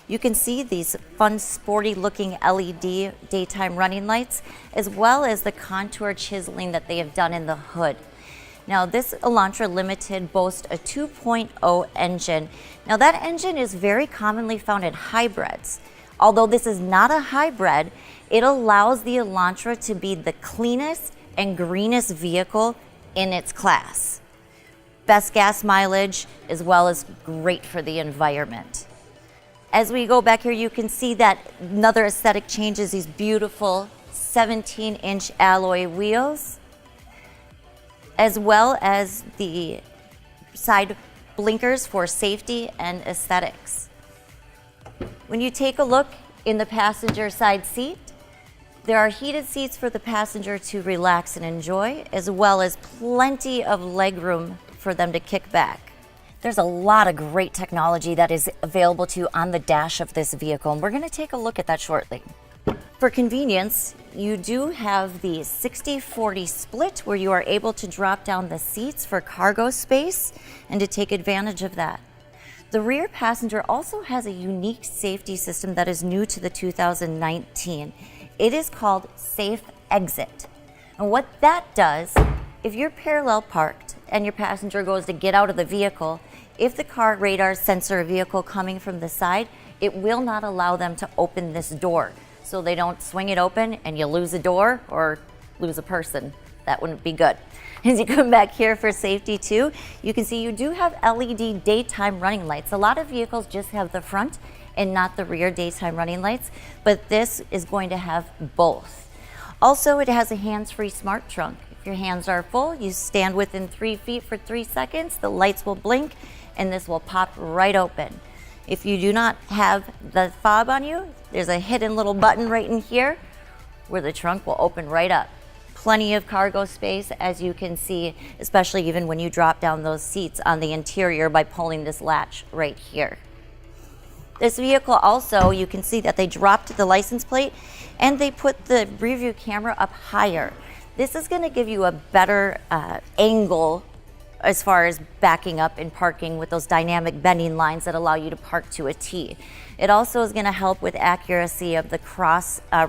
You can see these fun, sporty looking LED daytime running lights, as well as the contour chiseling that they have done in the hood. Now this Elantra Limited boasts a 2.0 engine. Now that engine is very commonly found in hybrids. Although this is not a hybrid, it allows the Elantra to be the cleanest and greenest vehicle in its class. Best gas mileage, as well as great for the environment. As we go back here, you can see that another aesthetic change is these beautiful 17-inch alloy wheels, as well as the side blinkers for safety and aesthetics. When you take a look in the passenger side seat, there are heated seats for the passenger to relax and enjoy, as well as plenty of legroom for them to kick back. There's a lot of great technology that is available to you on the dash of this vehicle, and we're going to take a look at that shortly. For convenience, you do have the 60-40 split where you are able to drop down the seats for cargo space and to take advantage of that. The rear passenger also has a unique safety system that is new to the 2019. It is called Safe Exit. And what that does, if you're parallel parked and your passenger goes to get out of the vehicle, if the car radar sensor vehicle coming from the side, it will not allow them to open this door. So they don't swing it open and you lose a door or lose a person. That wouldn't be good. As you come back here for safety too, you can see you do have LED daytime running lights. A lot of vehicles just have the front and not the rear daytime running lights, but this is going to have both. Also, it has a hands-free smart trunk. If your hands are full, you stand within 3 feet for 3 seconds, the lights will blink and this will pop right open. If you do not have the fob on you, there's a hidden little button right in here where the trunk will open right up. Plenty of cargo space, as you can see, especially even when you drop down those seats on the interior by pulling this latch right here. This vehicle also, you can see that they dropped the license plate and they put the rear view camera up higher. This is going to give you a better angle as far as backing up and parking with those dynamic bending lines that allow you to park to a T. It also is going to help with accuracy of the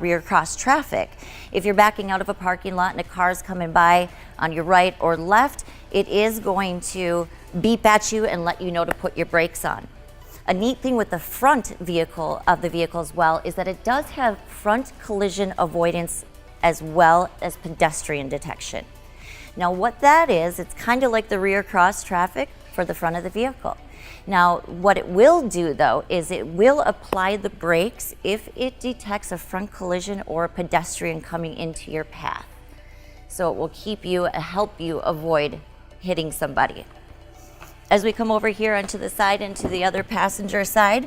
rear cross traffic. If you're backing out of a parking lot and a car is coming by on your right or left, it is going to beep at you and let you know to put your brakes on. A neat thing with the front vehicle of the vehicle as well is that it does have front collision avoidance as well as pedestrian detection. Now what that is, it's kind of like the rear cross traffic for the front of the vehicle. Now what it will do though is it will apply the brakes if it detects a front collision or a pedestrian coming into your path. So it will help you avoid hitting somebody. As we come over here onto the side and to the other passenger side,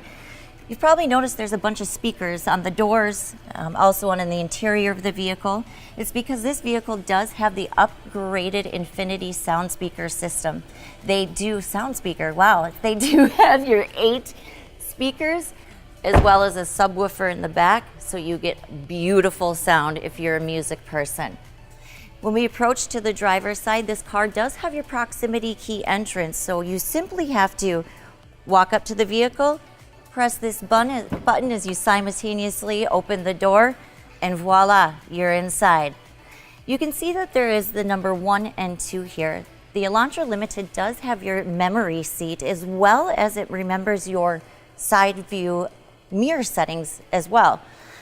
you've probably noticed there's a bunch of speakers on the doors, also on in the interior of the vehicle. It's because this vehicle does have the upgraded Infinity sound speaker system. They do sound speaker, wow. They do have your 8 speakers as well as a subwoofer in the back, so you get beautiful sound if you're a music person. When we approach to the driver's side, this car does have your proximity key entrance, so you simply have to walk up to the vehicle, press this button as you simultaneously open the door, and voila, you're inside. You can see that there is the number 1 and 2 here. The Elantra Limited does have your memory seat as well as it remembers your side view mirror settings as well.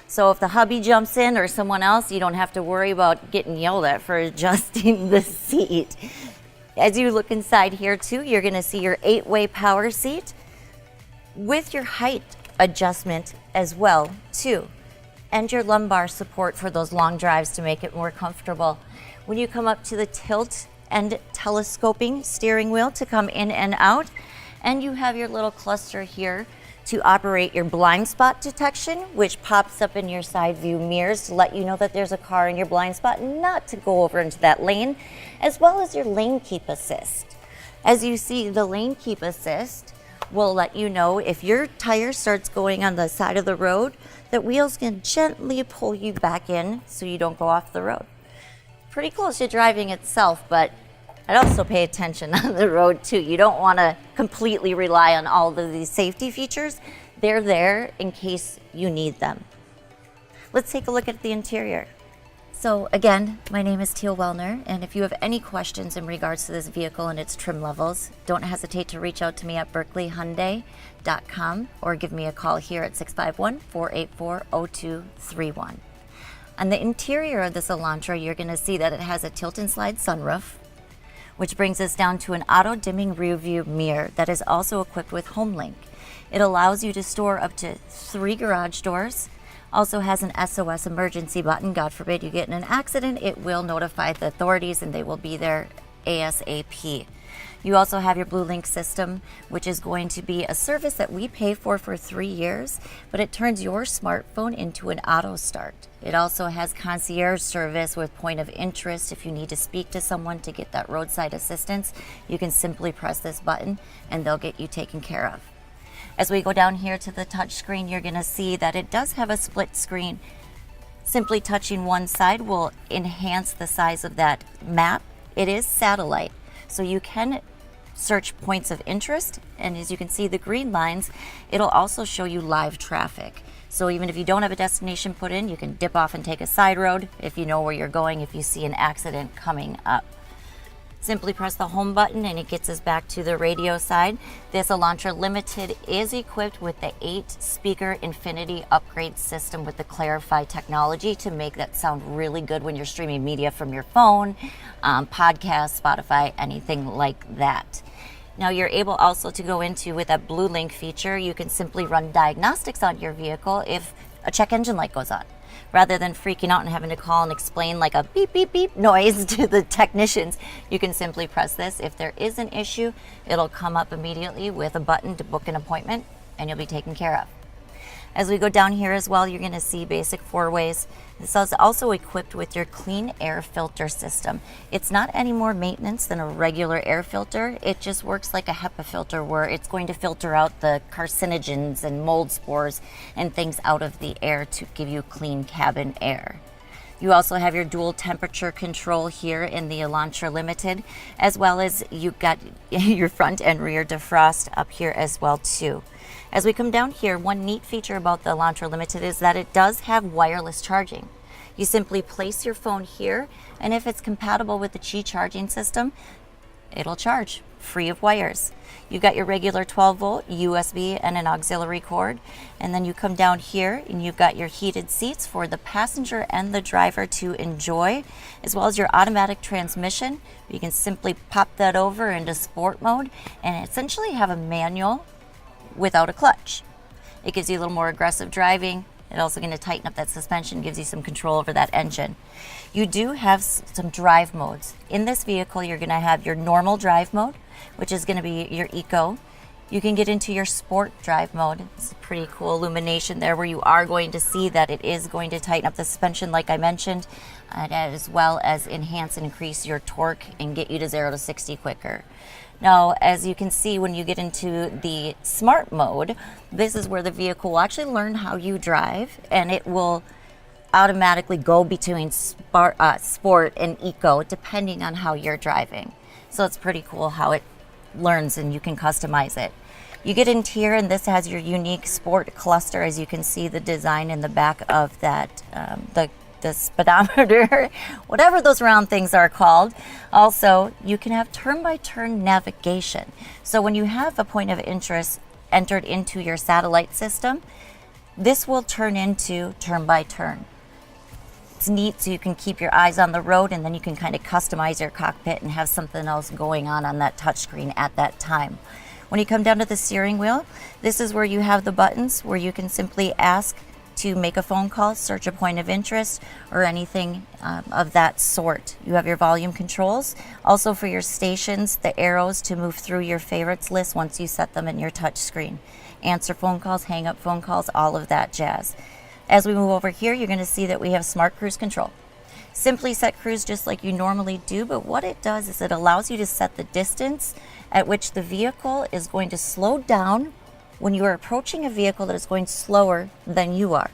So if the hubby jumps in or someone else, you don't have to worry about getting yelled at for adjusting the seat. As you look inside here too, you're gonna see your 8-way power seat with your height adjustment as well too, and your lumbar support for those long drives to make it more comfortable. When you come up to the tilt and telescoping steering wheel to come in and out, and you have your little cluster here to operate your blind spot detection, which pops up in your side view mirrors to let you know that there's a car in your blind spot and not to go over into that lane, as well as your lane keep assist. As you see, the lane keep assist will let you know if your tire starts going on the side of the road, that wheels can gently pull you back in so you don't go off the road. Pretty close to driving itself, but I'd also pay attention on the road too. You don't want to completely rely on all of these safety features. They're there in case you need them. Let's take a look at the interior. So again, my name is Teal Wellner, and if you have any questions in regards to this vehicle and its trim levels, don't hesitate to reach out to me at berkeleyhyundai.com or give me a call here at 651-484-0231. On the interior of this Elantra, you're going to see that it has a tilt and slide sunroof, which brings us down to an auto-dimming rear view mirror that is also equipped with HomeLink. It allows you to store up to 3 garage doors. Also has an SOS emergency button. God forbid you get in an accident, it will notify the authorities and they will be there ASAP. You also have your BlueLink system, which is going to be a service that we pay for 3 years, but it turns your smartphone into an auto start. It also has concierge service with point of interest. If you need to speak to someone to get that roadside assistance, you can simply press this button and they'll get you taken care of. As we go down here to the touch screen, you're going to see that it does have a split screen. Simply touching one side will enhance the size of that map. It is satellite, so you can search points of interest, and as you can see the green lines, it'll also show you live traffic. So even if you don't have a destination put in, you can dip off and take a side road if you know where you're going, if you see an accident coming up. Simply press the home button and it gets us back to the radio side. This Elantra Limited is equipped with the 8-speaker Infinity upgrade system with the Clarify technology to make that sound really good when you're streaming media from your phone, podcasts, Spotify, anything like that. Now you're able also to go into, with that BlueLink feature, you can simply run diagnostics on your vehicle if a check engine light goes on. Rather than freaking out and having to call and explain like a beep, beep, beep noise to the technicians, you can simply press this. If there is an issue, it'll come up immediately with a button to book an appointment and you'll be taken care of. As we go down here as well, you're going to see basic 4-ways. This is also equipped with your clean air filter system. It's not any more maintenance than a regular air filter. It just works like a HEPA filter where it's going to filter out the carcinogens and mold spores and things out of the air to give you clean cabin air. You also have your dual temperature control here in the Elantra Limited, as well as you've got your front and rear defrost up here as well too. As we come down here, one neat feature about the Elantra Limited is that it does have wireless charging. You simply place your phone here, and if it's compatible with the Qi charging system, it'll charge free of wires. You've got your regular 12-volt USB and an auxiliary cord, and then you come down here and you've got your heated seats for the passenger and the driver to enjoy, as well as your automatic transmission. You can simply pop that over into sport mode and essentially have a manual without a clutch. It gives you a little more aggressive driving. It's also going to tighten up that suspension, gives you some control over that engine. You do have some drive modes. In this vehicle, you're going to have your normal drive mode, which is going to be your eco. You can get into your sport drive mode. It's a pretty cool illumination there where you are going to see that it is going to tighten up the suspension like I mentioned, as well as enhance and increase your torque and get you to 0 to 60 quicker. Now, as you can see, when you get into the smart mode, this is where the vehicle will actually learn how you drive, and it will automatically go between sport and eco depending on how you're driving. So it's pretty cool how it learns and you can customize it. You get into here and this has your unique sport cluster. As you can see, the design in the back of that, the speedometer, whatever those round things are called. Also, you can have turn-by-turn navigation. So when you have a point of interest entered into your satellite system, this will turn into turn-by-turn. It's neat, so you can keep your eyes on the road and then you can kind of customize your cockpit and have something else going on that touchscreen at that time. When you come down to the steering wheel, this is where you have the buttons where you can simply ask to make a phone call, search a point of interest, or anything of that sort. You have your volume controls. Also for your stations, the arrows to move through your favorites list once you set them in your touch screen. Answer phone calls, hang up phone calls, all of that jazz. As we move over here, you're going to see that we have Smart Cruise Control. Simply set cruise just like you normally do, but what it does is it allows you to set the distance at which the vehicle is going to slow down when you are approaching a vehicle that is going slower than you are.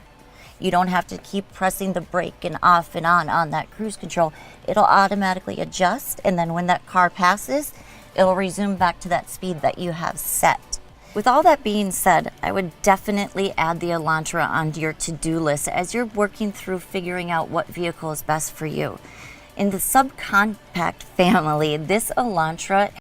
You don't have to keep pressing the brake and off and on that cruise control. It'll automatically adjust, and then when that car passes, it'll resume back to that speed that you have set. With all that being said, I would definitely add the Elantra onto your to-do list as you're working through figuring out what vehicle is best for you. In the subcompact family, this Elantra